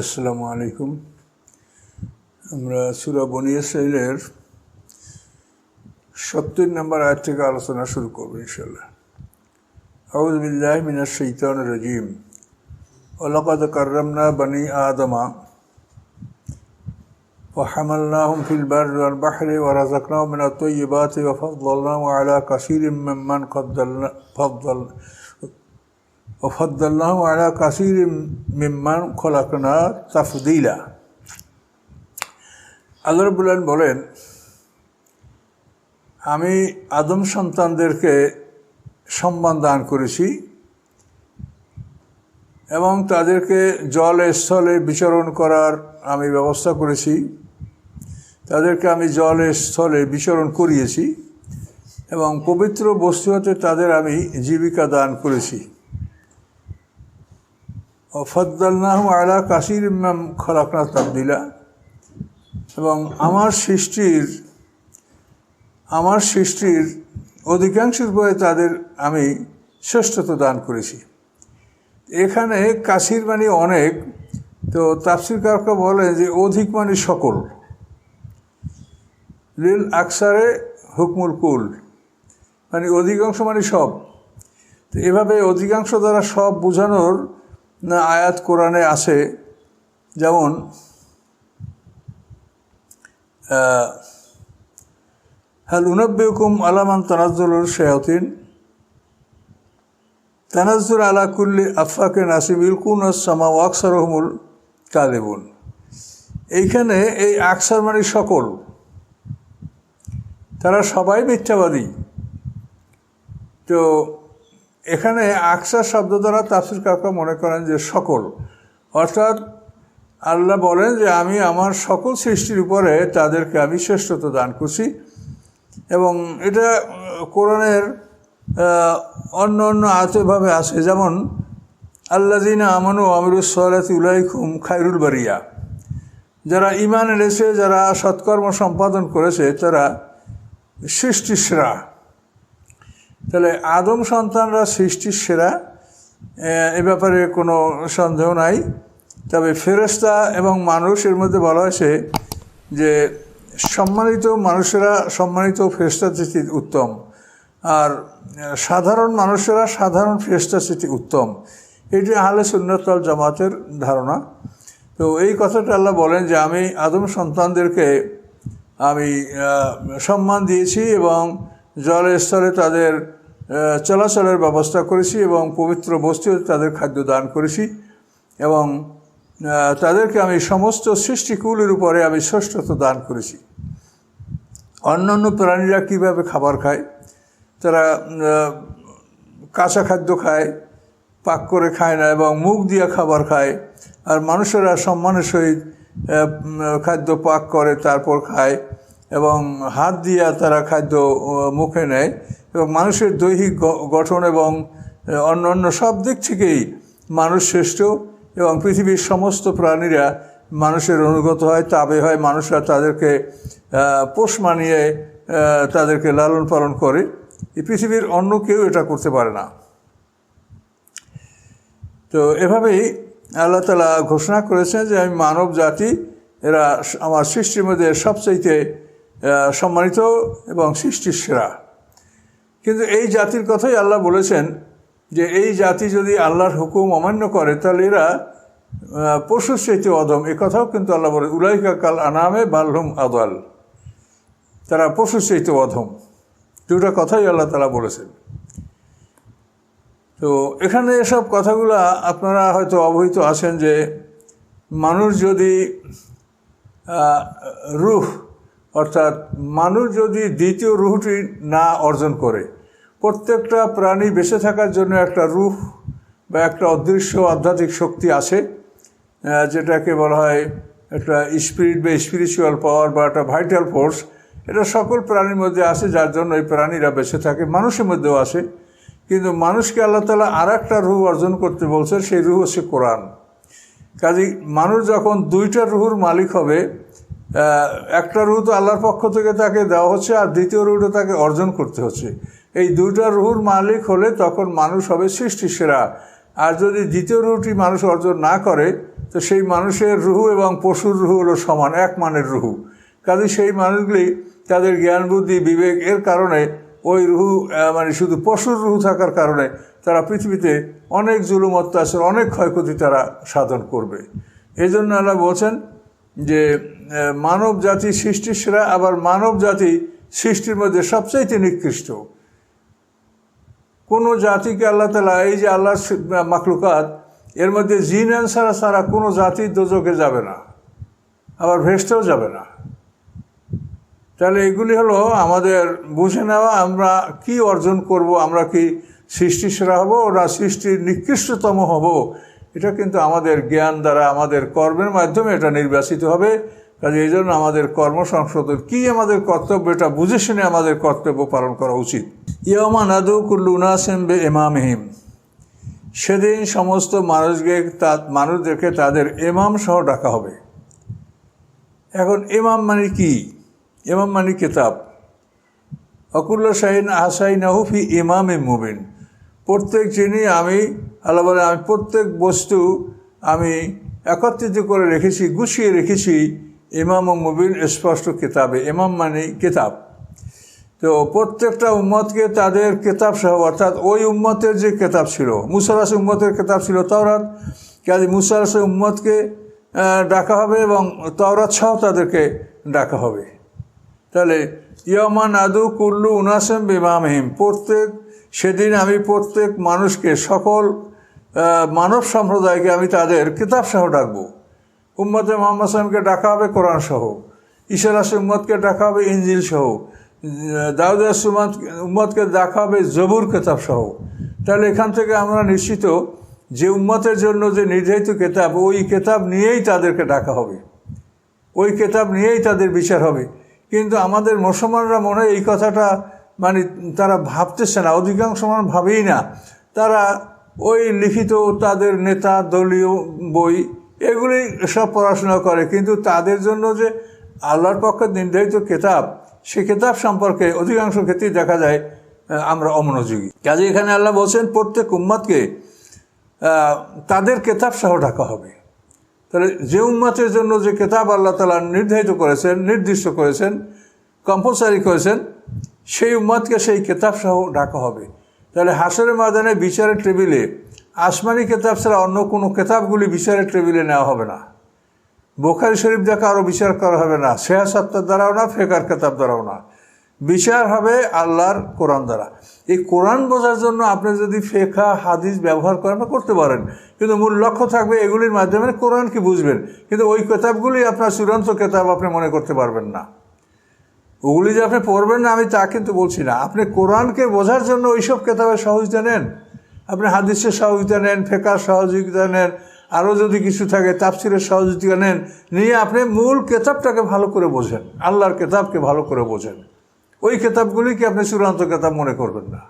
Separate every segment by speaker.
Speaker 1: আসসালামু আলাইকুম। আমরা সূরা বনী ইসরাঈলের 70 নম্বর আয়াত থেকে আলোচনা শুরু করব ইনশাআল্লাহ। আউযু বিল্লাহি মিনাশ শাইতানির রাজীম। ওয়ালাকাদ কাররামনা বনী আদমা وحملناهم في البر والبحر ورزقناهم من الطيبات وفضلناهم على كثير ممن وفضلناهم على كثير ممن خلقنا تفضيلا। আল্লাহ রাব্বুল আলামিন বলেন, আমি আদম সন্তানদেরকে সম্মান দান করেছি এবং তাদেরকে জলে স্থলে বিচরণ করার আমি ব্যবস্থা করেছি। তাদেরকে আমি জলে স্থলে বিচরণ করিয়েছি এবং পবিত্র বস্তু হতে তাদের আমি জীবিকা দান করেছি। ফাদ্দালনাহুম আলা কাসীরিম মিম্মান খালাকনা তাফদীলা। এবং আমার সৃষ্টির অধিকাংশের উপরে তাদের আমি শ্রেষ্ঠত্ব দান করেছি। এখানে কাসির মানে অনেক, তো তাফসীরকাররা বলেন যে অধিক মানে সকল, লিল আকসারে হুকমুল কুল, মানে অধিকাংশ মানে সব। তো এভাবে অধিকাংশ দ্বারা সব বোঝানোর না আয়াত কোরআনে আছে। যেমন হাল উনাব্বিউকুম আলা মান তানাজ্জালুশ শায়াতিন তানাজ্জালু আলা কুল্লি আফাকিন আসিম ইলকুনাস সামা ওয়া আকসারুহুমুল কাযিবুন। এইখানে এই আকসার মানে সকল, তারা সবাই মিথ্যাবাদী। তো এখানে আকসার শব্দ দ্বারা তাফসীরকাররা মনে করেন যে সকল, অর্থাৎ আল্লাহ বলেন যে আমি আমার সকল সৃষ্টির উপরে তাদেরকে আমি শ্রেষ্ঠত্ব দান করছি। এবং এটা কোরআনের অন্য অন্য আয়াতভাবে আছে। যেমন আল্লাযীনা আমানু ওয়া আমিলুস সালিহাতি উলাইকুম খায়রুল বারিয়া, যারা ঈমান এনেছে, যারা সৎকর্ম সম্পাদন করেছে, তারা সৃষ্টির সেরা। তাহলে আদম সন্তানরা সৃষ্টির সেরা, এ ব্যাপারে কোনো সন্দেহ নাই। তবে ফেরেশতা এবং মানুষের মধ্যে বলা হয়েছে যে সম্মানিত মানুষেরা সম্মানিত ফেরেশতার চেয়ে উত্তম, আর সাধারণ মানুষেরা সাধারণ ফেরেশতার চেয়ে উত্তম। এটি আহলে সুন্নাত ওয়াল জামাতের ধারণা। তো এই কথাটা আল্লাহ বলেন যে আমি আদম সন্তানদেরকে আমি সম্মান দিয়েছি এবং জলে স্থলে তাদের চলাচলের ব্যবস্থা করেছি এবং পবিত্র বস্তু তাদের খাদ্য দান করেছি এবং তাদেরকে আমি সমস্ত সৃষ্টিকুলের উপরে আমি শ্রেষ্ঠত্ব দান করেছি। অন্যান্য প্রাণীরা কীভাবে খাবার খায়, তারা কাঁচা খাদ্য খায়, পাক করে খায় না এবং মুখ দিয়ে খাবার খায়। আর মানুষেরা সম্মানের সহিত খাদ্য পাক করে তারপর খায় এবং হাত দিয়ে তারা খাদ্য মুখে নেয়। এবং মানুষের দৈহিক গঠন এবং অন্য সব দিক থেকেই মানুষ শ্রেষ্ঠ এবং পৃথিবীর সমস্ত প্রাণীরা মানুষের অনুগত হয়, তাবে হয়। মানুষরা তাদেরকে পোষ মানিয়ে তাদেরকে লালন পালন করে। এই পৃথিবীর অন্য কেউ এটা করতে পারে না। তো এভাবেই আল্লাহ তাআলা ঘোষণা করেছেন যে আমি মানব জাতি, এরা আমার সৃষ্টির মধ্যে সবচাইতে সম্মানিত এবং সৃষ্টির সেরা। কিন্তু এই জাতির কথাই আল্লাহ বলেছেন যে এই জাতি যদি আল্লাহর হুকুম অমান্য করে তাহলে এরা পশুর চাইতে অধম। এ কথাও কিন্তু আল্লাহ বলে, উলাইকা কাল আনামে বাল হুম আদাল, তারা পশুর চাইতে অধম। দুটা কথাই আল্লাহ তাআলা বলেছেন। তো এখানে এসব কথাগুলো আপনারা হয়তো অবহিত আছেন যে মানুষ যদি রূহ, অর্থাৎ মানুষ যদি দ্বিতীয় রূহটি না অর্জন করে, প্রত্যেকটা প্রাণী বেঁচে থাকার জন্য একটা রূহ বা একটা অদৃশ্য আধ্যাত্মিক শক্তি আছে, যেটাকে বলা হয় একটা স্পিরিট বা স্পিরিচুয়াল পাওয়ার বা একটা ভাইটাল ফোর্স। এটা সকল প্রাণীর মধ্যে আছে, যার জন্য এই প্রাণীরা বেঁচে থাকে। মানুষের মধ্যেও আছে, কিন্তু মানুষকে আল্লাহ তাআলা আর একটা রূহ অর্জন করতে বলছেন, সেই রূহ হচ্ছে কোরআন। কাজেই মানুষ যখন দুইটা রূহুর মালিক হবে, একটা রূহ তো আল্লাহর পক্ষ থেকে তাকে দেওয়া হচ্ছে আর দ্বিতীয় রূহটা তাকে অর্জন করতে হচ্ছে। এই দুইটা রূহুর মালিক হলে তখন মানুষ হবে সৃষ্টির সেরা। আর যদি দ্বিতীয় রূহটি মানুষ অর্জন না করে তো সেই মানুষের রুহু এবং পশুর রুহু হলো সমান, এক মানের রুহু। কাজে সেই মানুষগুলি তাদের জ্ঞান বুদ্ধি বিবেক এর কারণে ওই রুহু মানে শুধু পশুর রুহু থাকার কারণে তারা পৃথিবীতে অনেক জুলুম অত্যাচার অনেক ক্ষয়ক্ষতি তারা সাধন করবে। এই জন্য আল্লাহ বলছেন যে মানব জাতি সৃষ্টির সেরা, আবার মানব জাতি সৃষ্টির মধ্যে সবচাইতে নিকৃষ্ট। কোনো জাতিকে আল্লাহ তাআলা, এই যে আল্লাহর মাখলুকাত, এর মধ্যে জিন আনসারা ছাড়া কোনো জাতি দোজখে যাবে না, আবার ভেস্টেও যাবে না। তাহলে এগুলি হলো আমাদের বুঝে নেওয়া, আমরা কি অর্জন করব, আমরা কি সৃষ্টির সেরা হব না সৃষ্টির নিকৃষ্টতম হব, এটা কিন্তু আমাদের জ্ঞান দ্বারা আমাদের কর্মের মাধ্যমে এটা নির্বাচিত হবে। কাজে এই জন্য আমাদের কর্মসংশোধন কী আমাদের কর্তব্য, এটা বুঝে শুনে আমাদের কর্তব্য পালন করা উচিত। ইয়াউমা নাদউ কুল্লু উনাসিন বিইমামিহিম, সেদিন সমস্ত মানুষদেরকে তাদের ইমাম সহ ডাকা হবে। এখন ইমাম মানে কি? ইমাম মানে কিতাব। অকুল্ল শাহিন আহসাইনাহু ফি ইমামিন মুবিন, প্রত্যেক আল্লাহ বলে আমি প্রত্যেক বস্তু আমি একত্রিত করে রেখেছি, গুছিয়ে রেখেছি ইমাম ও মুবিন, স্পষ্ট কিতাবে। ইমাম মানে কিতাব। তো প্রত্যেকটা উম্মতকে তাদের কিতাব সহ, অর্থাৎ ওই উম্মতের যে কিতাব ছিল, মুসা আলাইহিস উম্মতের কিতাব ছিল তাওরাত, কাজে মুসা আলাইহিস উম্মতকে ডাকা হবে এবং তাওরাত সহ তাদেরকে ডাকা হবে। তাহলে ইয়াউমা নাদউ কুল্লু উনাসিন বিইমামিহিম, সেদিন আমি প্রত্যেক মানুষকে, সকল মানব সম্প্রদায়কে আমি তাদের কিতাব সহ ডাকবো। উম্মতে মুহাম্মদ সাল্লাল্লাহু আলাইহি ওয়াসাল্লামকে ডাকা হবে কোরআন সহ, ঈসা আলাইহিস উম্মতকে ডাকা হবে ইনজিল সহ, দাউদ আলাইহিস উম্মতকে ডাকা হবে জবুর কিতাব সহ। তাহলে এখান থেকে আমরা নিশ্চিত যে উম্মতের জন্য যে নির্ধারিত কিতাব, ওই কিতাব নিয়েই তাদেরকে ডাকা হবে, ওই কিতাব নিয়েই তাদের বিচার হবে। কিন্তু আমাদের মুসলমানরা মনে হয় এই কথাটা মানে তারা ভাবতেছে না, অধিকাংশ মানুষ ভাবেই না। তারা ওই লিখিত তাদের নেতা দলীয় বই এগুলি সব পড়াশোনা করে, কিন্তু তাদের জন্য যে আল্লাহর পক্ষে নির্ধারিত কিতাব, সে কিতাব সম্পর্কে অধিকাংশ ক্ষেত্রেই দেখা যায় আমরা অমনোযোগী। কাজে এখানে আল্লাহ বলছেন প্রত্যেক উম্মতকে তাদের কিতাব সহ ডাকা হবে। তাহলে যে উম্মতের জন্য যে কিতাব আল্লাহ তাআলা নির্দিষ্ট করেছেন, কম্পালসারি করেছেন, সেই উম্মতকে সেই কিতাব সহ ডাকা হবে। তাহলে হাশরের ময়দানে বিচারের টেবিলে আসমানি কিতাব ছাড়া অন্য কোনো কিতাবগুলি বিচারের টেবিলে নেওয়া হবে না। বুখারী শরীফ দেখা আরও বিচার করা হবে না, সিহাহ সাত্তার দ্বারাও না, ফিকহের কিতাব দ্বারাও না, বিচার হবে আল্লাহর কোরআন দ্বারা। এই কোরআন বোঝার জন্য আপনি যদি ফিকহ হাদিস ব্যবহার করেন বা করতে পারেন, কিন্তু মূল লক্ষ্য থাকবে এগুলির মাধ্যমে কোরআনকে বুঝবেন। কিন্তু ওই কিতাবগুলি আপনার চূড়ান্ত কিতাব আপনি মনে করতে পারবেন না। ওগুলি যে আপনি পড়বেন না আমি তা কিন্তু বলছি না, আপনি কোরআনকে বোঝার জন্য ওইসব কিতাবের সহযোগিতা নেন, আপনি হাদিসের সহযোগিতা নেন, ফিকহের সহযোগিতা নেন, আরও যদি কিছু থাকে তাফসীরের সহযোগিতা নেন, নিয়ে আপনি মূল কিতাবটাকে ভালো করে বোঝেন, আল্লাহর কিতাবকে ভালো করে বোঝেন। ওই কিতাবগুলিকে আপনি চূড়ান্ত কিতাব মনে করবেন না,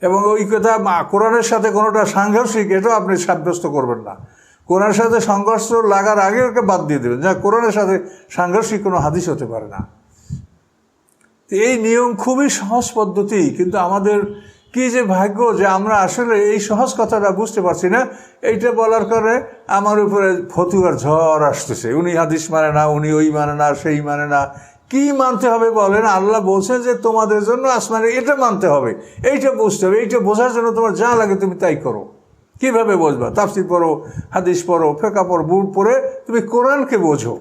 Speaker 1: এবং ওই কিতাব কোরআনের সাথে কোনোটা সাংঘর্ষিক এটাও আপনি সাব্যস্ত করবেন না। কোরআনের সাথে সংঘর্ষ লাগার আগে ওকে বাদ দিয়ে দেবেন, যা কোরআনের সাথে সাংঘর্ষিক কোনো হাদিস হতে পারে না। এই নিয়ম খুবই সহজ পদ্ধতি, কিন্তু আমাদের কি যে ভাগ্য যে আমরা আসলে এই সহজ কথাটা বুঝতে পারছি না। এইটা বলার কারণে আমার উপরে ফতুয়ার ঝড় আসতেছে, উনি হাদিস মানে না, উনি ওই মানে না, সেই মানে না। কি মানতে হবে বলেন? আল্লাহ বলছেন যে তোমাদের জন্য আসমানে এটা মানতে হবে, এইটা বুঝতে হবে, এইটা বোঝার জন্য তোমার যা লাগে তুমি তাই করো। কিভাবে বুঝবা? তাফসীর পড়ো, হাদিস পড়ো, ফিকহ পড়ো, বুট পড়ে তুমি কোরআনকে বোঝো।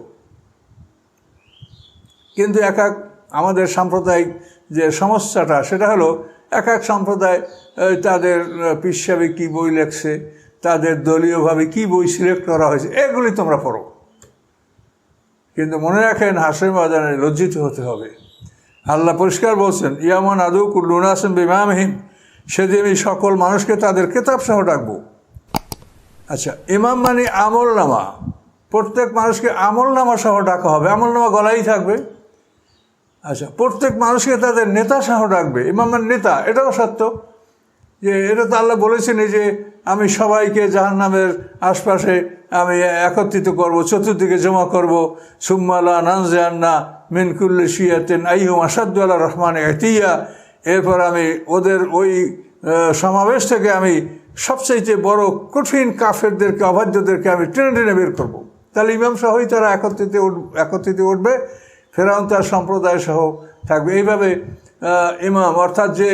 Speaker 1: কিন্তু আমাদের সাম্প্রদায়িক যে সমস্যাটা সেটা হলো এক সম্প্রদায় তাদের পীর সাহেব কী বই লেখছে, তাদের দলীয়ভাবে কি বই সিলেক্ট করা হয়েছে, এগুলি তোমরা পড়ো। কিন্তু মনে রাখেন হাশরের ময়দানে লজ্জিত হতে হবে। আল্লাহ পরিষ্কার বলছেন ইয়াউমা নাদউ কুল্লু উনাসিন বিইমামিহিম, সেদিন আমি সকল মানুষকে তাদের কিতাব সহ ডাকবো। আচ্ছা, ইমাম মানে আমল নামা, প্রত্যেক মানুষকে আমল নামা সহ ডাকা হবে, আমল নামা গলায় থাকবে। আচ্ছা, প্রত্যেক মানুষকে তাদের নেতা সহ ডাকবে। ইমাম মানে নেতা, এটাও সত্য যে এটা তো আল্লাহ বলেছেন যে আমি সবাইকে জাহান্নামের আশপাশে আমি একত্রিত করব, চতুর্দিকে জমা করব। সুম্মা লা নানজিআন্না মিন কুল্লি শিয়াতিন আইহুম আশাদ্দু আলা রহমানি ইতিয়া, এরপর আমি ওদের ওই সমাবেশ থেকে আমি সবচাইতে বড় কঠিন কাফেরদেরকে, অবাধ্যদেরকে আমি টেনে টেনে বের করবো। তাহলে ইমাম সহই তারা একত্রিত উঠবে, ফেরাউন তার সম্প্রদায় সহ থাকবে। এইভাবে ইমাম অর্থাৎ যে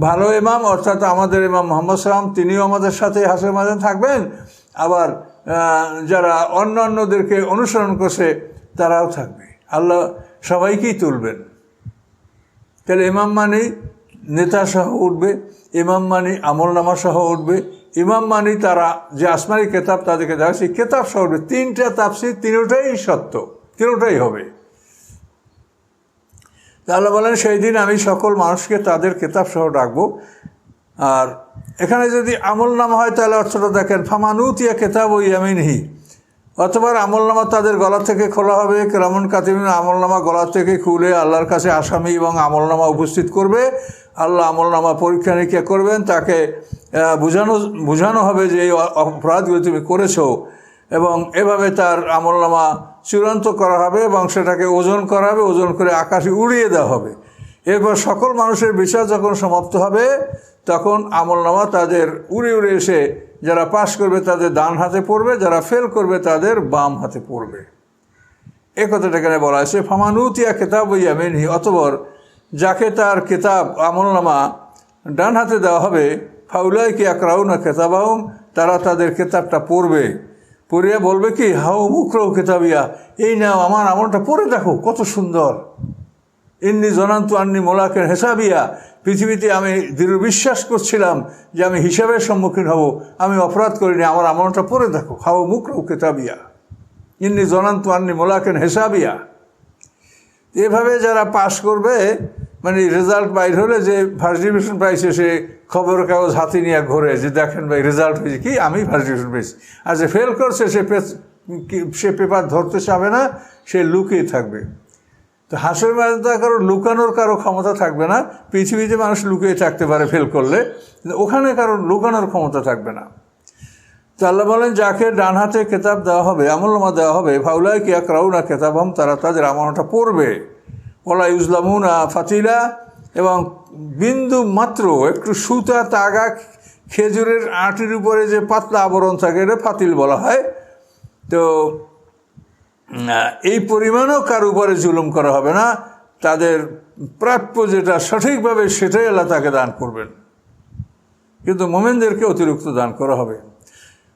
Speaker 1: ভালো ইমাম অর্থাৎ আমাদের ইমাম মুহাম্মদ সাল্লাম, তিনিও আমাদের সাথে হাসরের ময়দানে থাকবেন। আবার যারা অন্যদেরকে অনুসরণ করছে তারাও থাকবে, আল্লাহ সবাইকেই তুলবেন। তাহলে ইমাম মানে নেতা সহ উঠবে, ইমাম মানে আমলনামা সহ উঠবে, ইমাম মানে তারা যে আসমানি কেতাব তাদেরকে দেওয়া সেই কেতাব সহ উঠবে। তিনটা তাফসীর, তিনটাই সত্য, তিনটাই হবে। আল্লাহ বলেন সেই দিন আমি সকল মানুষকে তাদের কেতাব সহ ডাকবো। আর এখানে যদি আমলনামা হয় তাহলে অর্থটা দেখেন, ফামানুতিয়া কেতাব ও ইয়ামিনহি, অথবা আমলনামা তাদের গলা থেকে খোলা হবে, কিরামান কাতিবিন আমলনামা গলা থেকে খুলে আল্লাহর কাছে আসামি এবং আমলনামা উপস্থিত করবে। আল্লাহ আমলনামা পরীক্ষা নিরীক্ষা করবেন, তাকে বোঝানো হবে যে এই অপরাধগুলো তুমি করেছো, এবং এভাবে তার আমলনামা চূড়ান্ত করা হবে এবং সেটাকে ওজন করা হবে, ওজন করে আকাশে উড়িয়ে দেওয়া হবে। এরপর সকল মানুষের বিচার যখন সমাপ্ত হবে তখন আমলনামা তাদের উড়ে উড়ে এসে যারা পাস করবে তাদের ডান হাতে পড়বে, যারা ফেল করবে তাদের বাম হাতে পড়বে। এ কথাটা এখানে বলা হয়েছে, ফামানুতিয়া কেতাব ইয়ামিনহি, অতঃপর যাকে তার কেতাব আমলনামা ডান হাতে দেওয়া হবে, ফাউলাইকা ইয়াকরাউনা কিতাবাহুম, তারা তাদের কেতাবটা পড়বে। পড়িয়া বলবে কি, হাউ মুকরাউ কিতাবিয়া, এই নাও আমার আমলটা পড়ে দেখো কত সুন্দর। ইন্নি জনান্তু আন্নি মোলাকের হেসাবিয়া, পৃথিবীতে আমি দৃঢ় বিশ্বাস করছিলাম যে আমি হিসাবের সম্মুখীন হব, আমি অপরাধ করিনি, আমার আমলটা পড়ে দেখো। হাউ মুকরাউ কিতাবিয়া ইন্নি জনান্তু আন্নি মোলাকের হেসাবিয়া। এভাবে যারা পাশ করবে, মানে রেজাল্ট বাইর হলে যে ফার্স্ট ডিভিশন পাইছে সে খবরের কাগজ হাতে নিয়ে ঘোরে যে দেখেন ভাই রেজাল্ট হয়েছে কি, আমি ফার্স্ট ডিভিশন পেয়েছি। আর যে ফেল করছে সে পেপার ধরতে চাবে না, সে লুকিয়ে থাকবে। তো হাসরের ময়দানে লুকানোর কারো ক্ষমতা থাকবে না। পৃথিবীতে মানুষ লুকিয়ে থাকতে পারে ফেল করলে, কিন্তু ওখানে কারো লুকানোর ক্ষমতা থাকবে না। তো আল্লাহ বলেন যাকে ডান হাতে কেতাব দেওয়া হবে, আমলনামা দেওয়া হবে, ফাউলাইকা ইয়াকরাউনা কিতাবাহুম, তারা তাদের আমলটা পড়বে। ওয়ালা ইউজলামুনা ফাতিলা, এবং বিন্দু মাত্র একটু সুতা, তাগা, খেজুরের আটির উপরে যে পাতলা আবরণ থাকে এটা ফাতিল বলা হয়। তো এই পরিমাণও কার উপরে জুলুম করা হবে না, তাদের প্রাপ্য যেটা সঠিকভাবে সেটাই আল্লাহ তাকে দান করবেন, কিন্তু মোমেনদেরকে অতিরিক্ত দান করা হবে।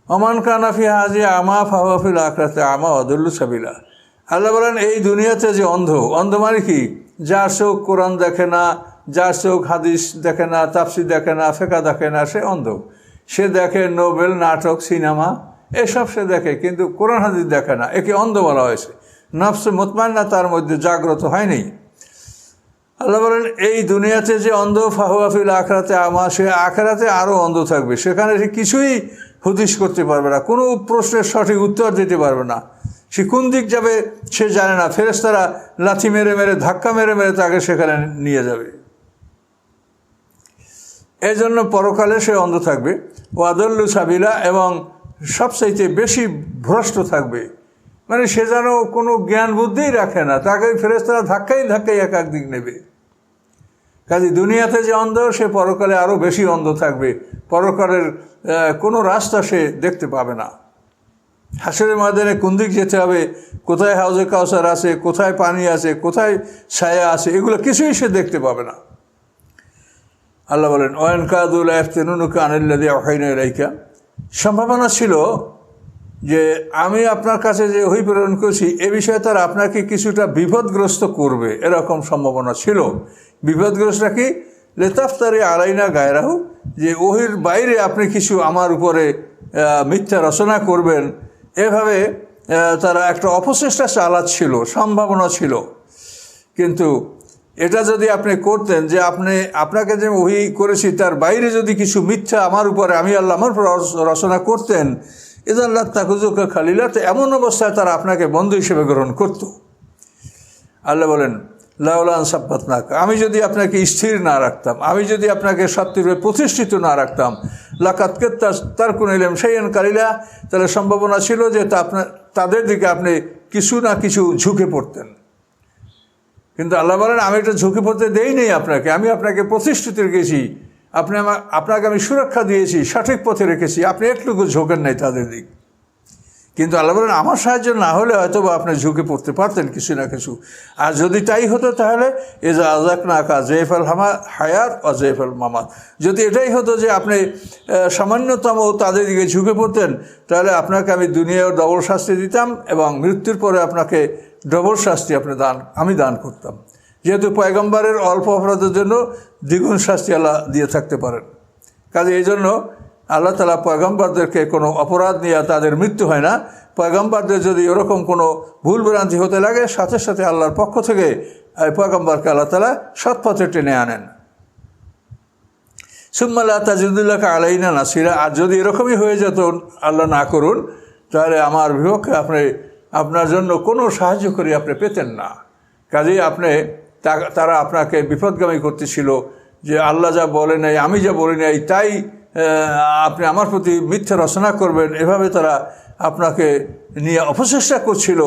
Speaker 1: ওমান কানা ফি হাযি আমা ফাহুয়া ফিল আখিরাতি আমা ওয়া আদাল্লু সাবিলা। আল্লাহ বলেন এই দুনিয়াতে যে অন্ধ মানে কি, যার চোখ কোরআন দেখে না, যার চোখ হাদিস দেখে না, তাফসীর দেখে না, ফিকহ দেখে না, সে অন্ধ। সে দেখে নোবেল, নাটক, সিনেমা, এসব সে দেখে, কিন্তু কোরআন হাদিস দেখে না, একে অন্ধ বলা হয়েছে। নফসে মুতমাইন্না তার মধ্যে জাগ্রত হয়নি। আল্লাহ বলেন এই দুনিয়াতে যে অন্ধ, ফাহুয়া ফিল আখিরাতি আমা, সে আখিরাতে আরও অন্ধ থাকবে। সেখানে সে কিছুই হুদিস করতে পারবে না, কোনো প্রশ্নের সঠিক উত্তর দিতে পারবে না। সে কোন দিক যাবে সে জানে না, ফেরেশতারা লাথি মেরে মেরে, ধাক্কা মেরে মেরে তাকে সেখানে নিয়ে যাবে। এই জন্য পরকালে সে অন্ধ থাকবে। ও আদাল্লু সাবিলা, এবং সবচাইতে বেশি ভ্রষ্ট থাকবে, মানে সে যেন কোনো জ্ঞান বুদ্ধিই রাখে না, তাকে ফেরেশতারা ধাক্কাই এক এক দিক নেবে। কাজে দুনিয়াতে যে অন্ধ সে পরকালে আরও বেশি অন্ধ থাকবে, পরকালের কোনো রাস্তা সে দেখতে পাবে না। হাসরের ময়দানে কোন দিক যেতে হবে, কোথায় হাউজে কাউসার আছে, কোথায় পানি আছে, কোথায় ছায়া আছে, এগুলো কিছুই সে দেখতে পাবে না। আল্লাহ বলেন ওয়ান কাদু লা ইফতিনুকা আনিল্লাযী আওহাইনা ইলাইকা, সম্ভাবনা ছিল যে আমি আপনার কাছে যে ওহী প্রেরণ করছি এ বিষয়ে তারা আপনাকে কিছুটা বিপদগ্রস্ত করবে, এরকম সম্ভাবনা ছিল। বিপদগ্রস্তটা কি, লেতাফতারি আলাইনা গায়রাহু, যে ওহির বাইরে আপনি কিছু আমার উপরে মিথ্যা রচনা করবেন, এভাবে তারা একটা অপচেষ্টা চালাচ্ছিল, সম্ভাবনা ছিল। কিন্তু এটা যদি আপনি করতেন যে আপনাকে যে ওহী করেছি তার বাইরে যদি কিছু মিথ্যা আমার উপরে, আমি আল্লাহ আমার উপর রচনা করতেন, ইদাল্লাহ তাকুজুকা খালিলা, তো এমন অবস্থায় তারা আপনাকে বন্ধু হিসেবে গ্রহণ করত। আল্লাহ বলেন লাউলান সাব্বাতনাক, আমি যদি আপনাকে স্থির না রাখতাম, আমি যদি আপনাকে সত্যিভাবে প্রতিষ্ঠিত না রাখতাম, লাকাতকে তার কোন ইলম শাইআন কালিলা, তাহলে সম্ভাবনা ছিল যে তাদের দিকে আপনি কিছু না কিছু ঝুঁকে পড়তেন। কিন্তু আল্লাহ বলেন আমি এটা ঝুঁকে পড়তে দেই নেই আপনাকে, আমি আপনাকে প্রতিষ্ঠিত রেখেছি, আপনাকে আমি সুরক্ষা দিয়েছি, সঠিক পথে রেখেছি, আপনি একটুকু ঝোঁকেন নাই তাদের দিক। কিন্তু আল্লাহ বলেন আমার সাহায্য না হলে হয়তো বা আপনি ঝুঁকে পড়তে পারতেন কিছু না কিছু। আর যদি তাই হতো তাহলে এজা আজাক না কা জেফাল হায়াত ও জেফাল মামাত, যদি এটাই হতো যে আপনি সামান্যতম তাদের দিকে ঝুঁকে পড়তেন, তাহলে আপনাকে আমি দুনিয়ায় ডবল শাস্তি দিতাম এবং মৃত্যুর পরে আপনাকে ডবল শাস্তি আমি দান করতাম। যেহেতু পয়গম্বরের অল্প অপরাধের জন্য দ্বিগুণ শাস্তি আল্লাহ দিয়ে থাকতে পারেন, কাজে এই জন্য আল্লাহ তাআলা পয়গম্বরদেরকে কোনো অপরাধ নিয়ে তাদের মৃত্যু হয় না। পয়গম্বরদের যদি এরকম কোনো ভুলভ্রান্তি হতে লাগে, সাথে সাথে আল্লাহর পক্ষ থেকে পয়গম্বরকে আল্লাহ তাআলা সৎপথে টেনে আনেন। সুম্মা লা তাজিদুল্লাহ আলাইনা নাসিরা, আর যদি এরকমই হয়ে যেত, আল্লাহ না করুন, তাহলে আমার বিপক্ষে আপনার জন্য কোনো সাহায্যকারী আপনি পেতেন না। কাজেই তারা আপনাকে বিপদগামী করতেছিল যে আল্লাহ যা বলে নাই, আমি যা বলি নাই, তাই আপনি আমার প্রতি মিথ্যা রচনা করবেন, এভাবে তারা আপনাকে নিয়ে অপচেষ্টা করছিল।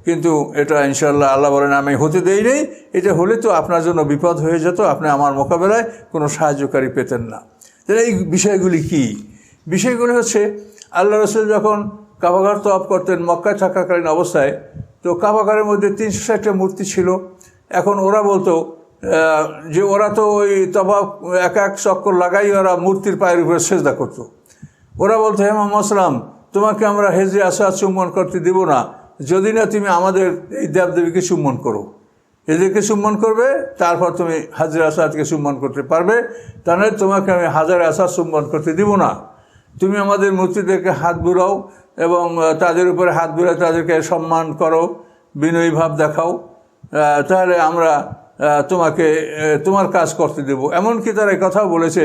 Speaker 1: কিন্তু এটা ইনশাআল্লাহ আল্লাহ বলেন আমি হতে দেই নেই। এটা হলে তো আপনার জন্য বিপদ হয়ে যেত, আপনি আমার মোকাবেলায় কোনো সাহায্যকারী পেতেন না। তাহলে এই বিষয়গুলি কি? বিষয়গুলি হচ্ছে আল্লাহ রসুল যখন কাবাঘর তওয়াফ করতেন মক্কায় থাকাকালীন অবস্থায়, তো কাবাঘরের মধ্যে 360টা মূর্তি ছিল। এখন ওরা বলতো যে ওরা তো ওই তওয়াফ এক চক্কর লাগাই ওরা মূর্তির পায়ের উপরে সেজদা করতো। ওরা বলতো হে মুহাম্মদ সাল্লাম, তোমাকে আমরা হেজরে আসওয়াদ চুম্বন করতে দিব না যদি না তুমি আমাদের এই দেবদেবীকে চুম্বন করো। এদেরকে চুম্বন করবে, তারপর তুমি হাজরে আসওয়াদকে চুম্বন করতে পারবে, তাহলে তোমাকে আমি হাজরে আসওয়াদ চুম্বন করতে দিব না। তুমি আমাদের মূর্তিদেরকে হাত বুড়াও এবং তাদের উপরে হাত বুড়ায় তাদেরকে সম্মান করো, বিনয়ী ভাব দেখাও, তাহলে আমরা তোমার কাজ করতে দেব। এমনকি তারা এই কথাও বলেছে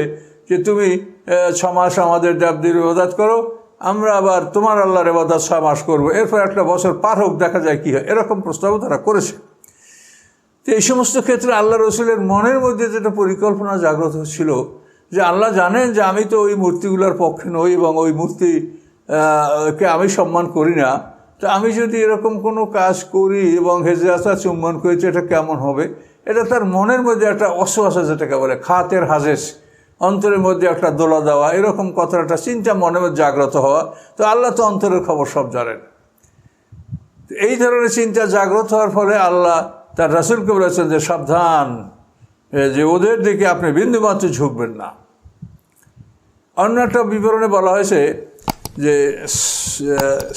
Speaker 1: যে তুমি 6 মাস আমাদের দেবদেবীর ইবাদত করো, আমরা আবার তোমার আল্লাহর ইবাদত 6 মাস করবো, এরপর একটা বছর পার হোক, দেখা যায় কী হয়। এরকম প্রস্তাবও তারা করেছে। তো এই সমস্ত ক্ষেত্রে আল্লাহ রসুলের মনের মধ্যে যেটা পরিকল্পনা জাগ্রত হচ্ছিল যে আল্লাহ জানেন যে আমি তো ওই মূর্তিগুলোর পক্ষে নই এবং ওই মূর্তিকে আমি সম্মান করি না। তো আমি যদি এরকম কোনো কাজ করি এবং হেজরে আসওয়াদ চুম্বন করেছি, এটা কেমন হবে? এটা তার মনের মধ্যে একটা অসুয়াশা, যেটাকে বলে খাতের হাজেস, অন্তরের মধ্যে একটা দোলা দেওয়া, এরকম কথাটা চিন্তা মনের মধ্যে জাগ্রত হওয়া। তো আল্লাহ তো অন্তরের খবর সব জানেন। এই ধরনের চিন্তা জাগ্রত হওয়ার ফলে আল্লাহ তার রাসূলকে বলেছেন যে সাবধান, যে ওদের দিকে আপনি বিন্দুমাত্র ঝুঁকবেন না। অন্য একটা বিবরণে বলা হয়েছে যে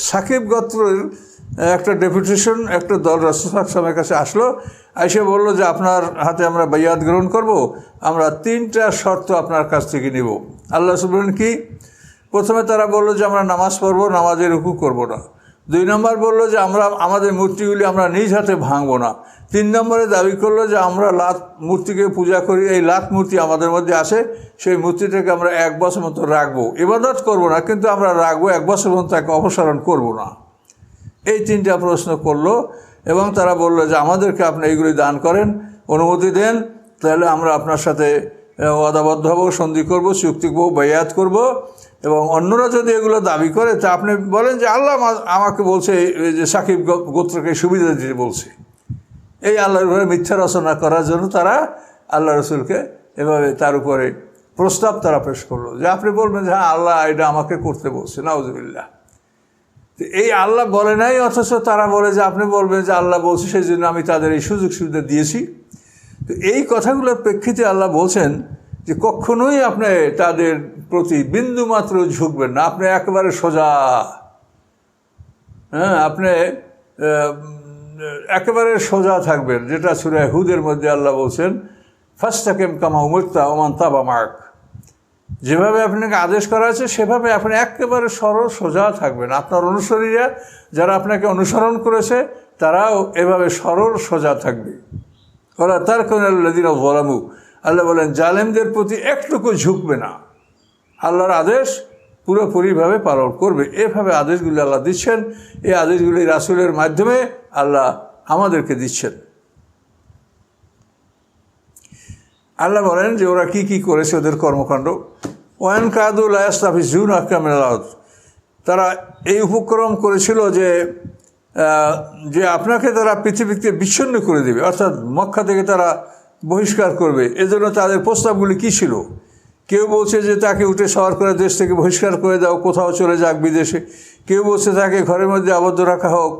Speaker 1: সাকিব গোত্রের একটা ডেপুটেশন, একটা দল রাসূল সাল্লাল্লাহু আলাইহি ওয়াসাল্লামের কাছে আসলো, এসে বলল যে আপনার হাতে আমরা বাইয়াত গ্রহণ করব, আমরা 3টা শর্ত আপনার কাছ থেকে নিব। আল্লাহ রাসূল বললেন কি? প্রথমে তারা বলল যে আমরা নামাজ পড়ব, নামাজে রুকু করব না। 2 নম্বর বলল যে আমাদের মূর্তিগুলি আমরা নিজ হাতে ভাঙব না। 3 নম্বরে দাবি করলো যে আমরা লাত মূর্তিকে পূজা করি, এই লাত মূর্তি আমাদের মধ্যে আসে, সেই মূর্তিটাকে আমরা 1 বছর মতো রাখবো, ইবাদত করব না, কিন্তু আমরা রাখবো, 1 বছর মতো তাকে অপসারণ করব না। এই 3টা প্রশ্ন করলো এবং তারা বলল যে আমাদেরকে আপনি এইগুলি দান করেন, অনুমতি দেন, তাহলে আমরা আপনার সাথে ওয়াদাবদ্ধ হব, সন্ধি করব, চুক্তি করব, বাইয়াত করব। এবং অন্যরা যদি এগুলো দাবি করে, তা আপনি বলেন যে আল্লাহ আমাকে বলছে যে সাকিব গোত্রকে সুবিধা দিতে বলছে। এই আল্লাহর উপরে মিথ্যা রচনা করার জন্য তারা আল্লাহ রসুলকে এভাবে তার উপরে প্রস্তাব তারা পেশ করলো যে আপনি বলবেন যে হ্যাঁ আল্লাহ এটা আমাকে করতে বলছে, নাউজুবিল্লাহ। এই আল্লাহ বলে নাই, অথচ তারা বলে যে আপনি বলবেন যে আল্লাহ বলছে, সেই জন্য আমি তাদের এই সুযোগ সুবিধা দিয়েছি। তো এই কথাগুলোর প্রেক্ষিতে আল্লাহ বলছেন যে কখনোই আপনি তাদের প্রতি বিন্দুমাত্র ঝুঁকবেন না, আপনি একেবারে সোজা, আপনি একেবারে সোজা থাকবেন। যেটা সূরা হুদের মধ্যে আল্লাহ বলছেন ফাস্তাকিম কামা উমিরতা ওমান তাবা মাক, যেভাবে আপনাকে আদেশ করা আছে সেভাবে আপনি একেবারে সরল সোজা থাকবেন। আপনার অনুসারীরা যারা আপনাকে অনুসরণ করেছে তারাও এভাবে সরল সোজা থাকবে। ওরা তার কোনাল্লাযিনা যালামু, আল্লাহ বলেন জালেমদের প্রতি একটুকু ঝুঁকবে না, আল্লাহর আদেশ পুরোপুরিভাবে পালন করবে। এভাবে আদেশগুলি আল্লাহ দিচ্ছেন। এই আদেশগুলি রাসূলের মাধ্যমে আল্লাহ আমাদেরকে দিচ্ছেন। আল্লাহ বলেন যে ওরা কি কি করেছে, ওদের কর্মকাণ্ড। ওয়ান কাদু লা ইয়াস্তাফিজুনাকা মিনাল আরদ, তারা এই উপক্রম করেছিল যে আপনাকে তারা পৃথিবীতে বিচ্ছিন্ন করে দেবে, অর্থাৎ মক্কা থেকে তারা বহিষ্কার করবে। এজন্য তাদের প্রস্তাবগুলি কী ছিল? কেউ বলছে যে তাকে উঠে সওয়ার করে দেশ থেকে বহিষ্কার করে দাও, কোথাও চলে যাক বিদেশে। কেউ বলছে তাকে ঘরের মধ্যে আবদ্ধ রাখা হোক।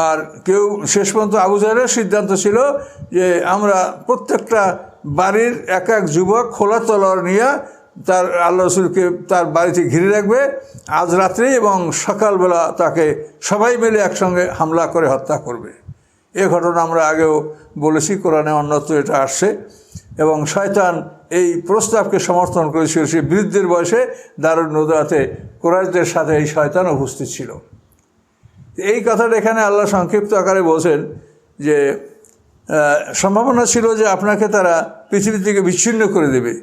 Speaker 1: আর কেউ শেষ পর্যন্ত আবু জাহেলের সিদ্ধান্ত ছিল যে আমরা প্রত্যেকটা বাড়ির এক এক যুবক খোলা তলোয়ার নিয়ে তার আল্লাহ রসুলকে তার বাড়িতে ঘিরে রাখবে আজ রাত্রেই, এবং সকালবেলা তাকে সবাই মিলে একসঙ্গে হামলা করে হত্যা করবে। এ ঘটনা আমরা আগেও বলেছি, কোরআনে অন্যত্র এটা আসছে। এবং শয়তান এই প্রস্তাবকে সমর্থন করেছিল। সে বৃদ্ধের বয়সে দারুন নদওয়াতে কুরাইশদের সাথে এই শয়তান উপস্থিত ছিল। এই কথাটা এখানে আল্লাহ সংক্ষিপ্ত আকারে বলছেন যে সম্ভাবনা ছিল যে আপনাকে তারা পৃথিবী থেকে বিচ্ছিন্ন করে দেবে,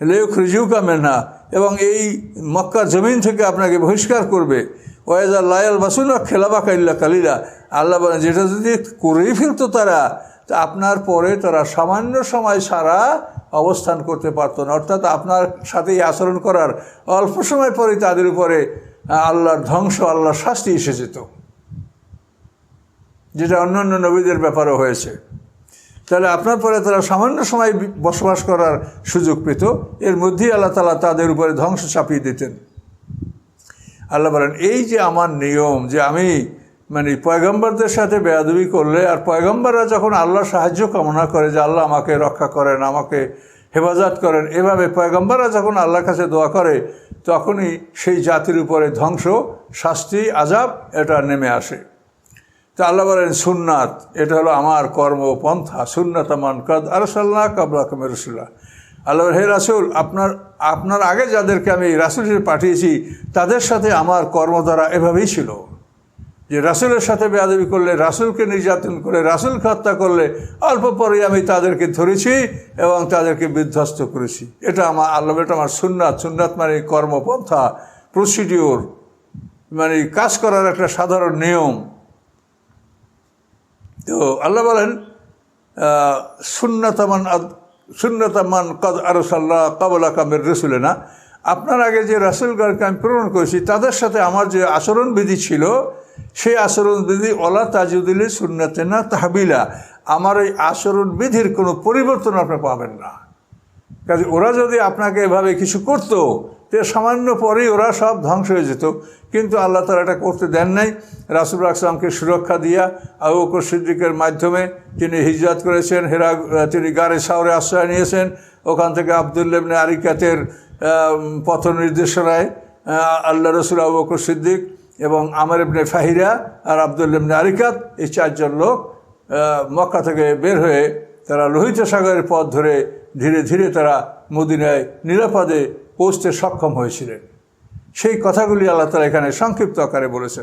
Speaker 1: লিউখরিজুকা মিনহা, এবং এই মক্কার জমিন থেকে আপনাকে বহিষ্কার করবে। ওয়াইজা লায়াল বাসুনা খেলাবাকা ইল্লা কালিলা, আল্লাহ বলেন যেটা যদি করেই ফেলতো তারা, তা আপনার পরে তারা সামান্য সময় সারা অবস্থান করতে পারত না। অর্থাৎ আপনার সাথেই আচরণ করার অল্প সময় পরেই তাদের উপরে আল্লাহর ধ্বংস, আল্লাহর শাস্তি এসে যেত, যেটা অন্যান্য নবীদের ব্যাপারও হয়েছে। তাহলে আপনার পরে তারা সামান্য সময় বসবাস করার সুযোগ পেত, এর মধ্যেই আল্লাহ তাআলা তাদের উপরে ধ্বংস চাপিয়ে দিতেন। আল্লাহ বলেন এই যে আমার নিয়ম, যে আমি পয়গম্বরদের সাথে বেয়াদবি করলে, আর পয়গম্বররা যখন আল্লাহর সাহায্য কামনা করে যে আল্লাহ আমাকে রক্ষা করেন, আমাকে হেফাজত করেন, এভাবে পয়গম্বররা যখন আল্লাহর কাছে দোয়া করে, তখনই সেই জাতির উপরে ধ্বংস, শাস্তি, আযাব এটা নেমে আসে। তা আল্লাহ বলেন সুন্নাত, এটা হলো আমার কর্মপন্থা। সুন্নাত মান কাদ আরসালনা কাবলাকুম মির রাসূলিল্লাহ। আল্লাহ হে রাসূল, আপনার আগে যাদেরকে আমি রাসূল হিসেবে পাঠিয়েছি তাদের সাথে আমার কর্মধারা এভাবেই ছিল যে রাসূলের সাথে বেয়াদবি করলে, রাসূলকে নির্যাতন করে, রাসূলকে হত্যা করলে অল্প পরেই আমি তাদেরকে ধরেছি এবং তাদেরকে বিধ্বস্ত করেছি। এটা আমার আল্লাহ, এটা আমার সুন্নাত। সুন্নাত মানে কর্মপন্থা, প্রসিডিওর, মানে কাজ করার একটা সাধারণ নিয়ম। তো আল্লাহ বলেন সুন্নাতামান কাদ আরসালনা কাবলাকা মির রাসূলিনা, আপনার আগে যে রাসূলগণকে আমি প্রেরণ করেছি তাদের সাথে আমার যে আচরণবিধি ছিল, সেই আচরণবিধি ওয়ালা তাজিদুলি সুন্নাতিনা তাহবিলা, আমার এই আচরণবিধির কোনো পরিবর্তন আপনি পাবেন না। কাজে ওরা যদি আপনাকে এভাবে কিছু করতো, তো সামান্য পরেই ওরা সব ধ্বংস হয়ে যেত। কিন্তু আল্লাহ তাআলা এটা করতে দেন নাই। রাসূল আকরামকে সুরক্ষা দিয়া আবু বকর সিদ্দিকের মাধ্যমে তিনি হিজরত করেছেন, তিনি গারে সাওরে আশ্রয় নিয়েছেন। ওখান থেকে আব্দুল্লাহ ইবনে আরিকাতের পথ নির্দেশনায় আল্লাহ রসুল আবু বকর সিদ্দিক এবং আমর ইবনে ফাহিরা আর আব্দুল্লাহ ইবনে আরিকাত, এই চারজন লোক মক্কা থেকে বের হয়ে তারা লোহিত সাগরের পথ ধরে ধীরে ধীরে তারা মদিনায় নিরাপদে পৌঁছতে সক্ষম হয়েছিলেন। সেই কথাগুলি আল্লাহ তাআলা এখানে সংক্ষিপ্ত আকারে বলেছেন।